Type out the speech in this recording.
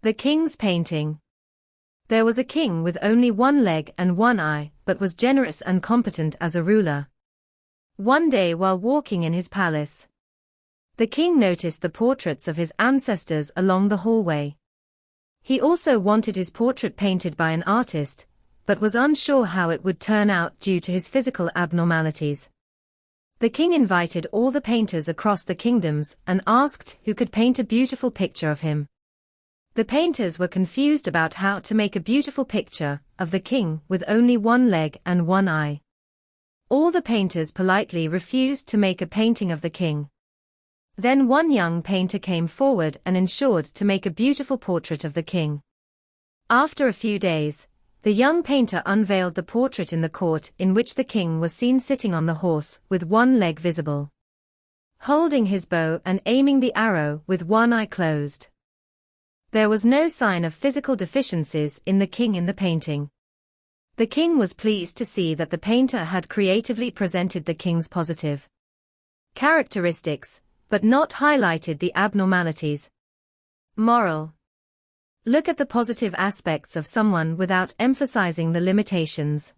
The king's painting. There was a king with only one leg and one eye, but was generous and competent as a ruler. One day while walking in his palace, the king noticed the portraits of his ancestors along the hallway. He also wanted his portrait painted by an artist, but was unsure how it would turn out due to his physical abnormalities. The king invited all the painters across the kingdoms and asked who could paint a beautiful picture of him. The painters were confused about how to make a beautiful picture of the king with only one leg and one eye. All the painters politely refused to make a painting of the king. Then one young painter came forward and ensured to make a beautiful portrait of the king. After a few days, the young painter unveiled the portrait in the court, in which the king was seen sitting on the horse with one leg visible, holding his bow and aiming the arrow with one eye closed. There was no sign of physical deficiencies in the king in the painting. The king was pleased to see that the painter had creatively presented the king's positive characteristics, but not highlighted the abnormalities. Moral: look at the positive aspects of someone without emphasizing the limitations.